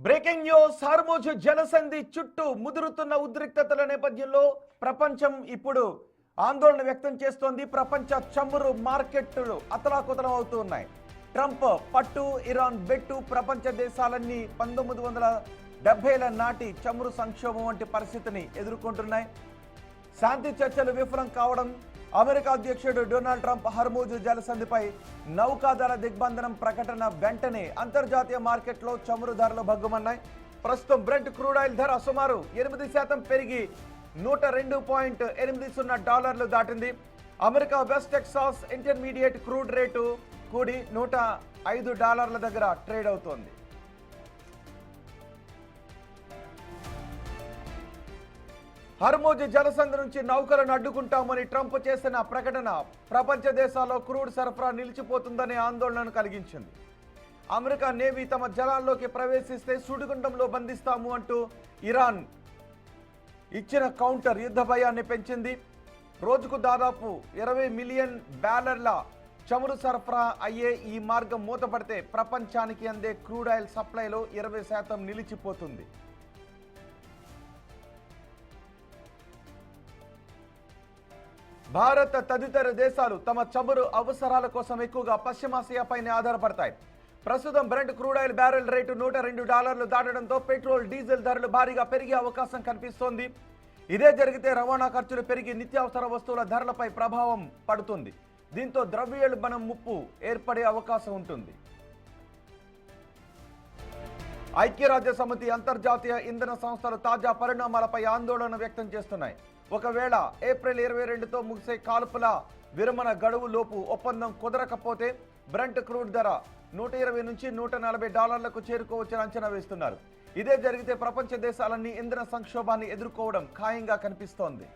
Breaking news. Hormuz జలసంధి చుట్టూ ముదురుతున్న ఉద్రిక్తతల నేపథ్యంలో ప్రపంచం ఇప్పుడు ఆందోళన వ్యక్తం చేస్తోంది. ప్రపంచ చమురు మార్కెట్లు అతలాకుతలం అవుతూ ఉన్నాయి. ట్రంప్ పట్టు, ఇరాన్ బెట్టు ప్రపంచ దేశాలన్నీ 1970ల నాటి చమురు సంక్షోభం వంటి పరిస్థితిని ఎదుర్కొంటున్నాయి. శాంతి చర్చలు విఫలం కావడం, అమెరికా అధ్యక్షుడు డొనాల్డ్ ట్రంప్ హర్మూజ్ జలసంధిపై నౌకాదళ దిగ్బంధనం ప్రకటన వెంటనే అంతర్జాతీయ మార్కెట్లో చమురు ధరలు భగ్గుమన్నాయి. ప్రస్తుతం బ్రెంట్ క్రూడ్ ఆయిల్ ధర సుమారు 8% పెరిగి $102.80 దాటింది. America west Texas intermediate crude rate కూడి $105 దగ్గర ట్రేడ్ అవుతోంది. హర్మూజ్ జలసంధి నుంచి నౌకలను అడ్డుకుంటామని ట్రంప్ చేసిన ప్రకటన ప్రపంచ దేశాల్లో క్రూడ్ సరఫరా నిలిచిపోతుందనే ఆందోళనను కలిగించింది. అమెరికా నేవీ తమ జలాల్లోకి ప్రవేశిస్తే సుడిగుండంలో బంధిస్తాము అంటూ ఇరాన్ ఇచ్చిన కౌంటర్ యుద్ధ భయాన్ని పెంచింది. రోజుకు దాదాపు 20 మిలియన్ బ్యారెళ్ల చమురు సరఫరా అయ్యే ఈ మార్గం మూతపడితే ప్రపంచానికి అందే క్రూడ్ ఆయిల్ సప్లైలో 20% నిలిచిపోతుంది. భారత్ తదితర దేశాలు తమ చమురు అవసరాల కోసం ఎక్కువగా పశ్చిమాసియాపైనే ఆధారపడతాయి. ప్రస్తుతం Brent crude oil barrel rate $102 దాటడంతో పెట్రోల్, డీజిల్ ధరలు భారీగా పెరిగే అవకాశం కనిపిస్తోంది. ఇదే జరిగితే రవాణా ఖర్చులు పెరిగి నిత్యావసర వస్తువుల ధరలపై ప్రభావం పడుతుంది. దీంతో ద్రవ్యోల్బణం ముప్పు ఏర్పడే అవకాశం ఉంటుంది. ఐక్యరాజ్య సమితి, అంతర్జాతీయ ఇంధన సంస్థలు తాజా పరిణామాలపై ఆందోళన వ్యక్తం చేస్తున్నాయి. ఒకవేళ ఏప్రిల్ 22తో ముగిసే కాల్పుల విరమణ గడువు లోపు ఒప్పందం కుదరకపోతే బ్రెంట్ క్రూడ్ ధర $120 నుంచి $140 చేరుకోవచ్చని అంచనా వేస్తున్నారు. ఇదే జరిగితే ప్రపంచ దేశాలన్నీ ఇంధన సంక్షోభాన్ని ఎదుర్కోవడం ఖాయంగా కనిపిస్తోంది.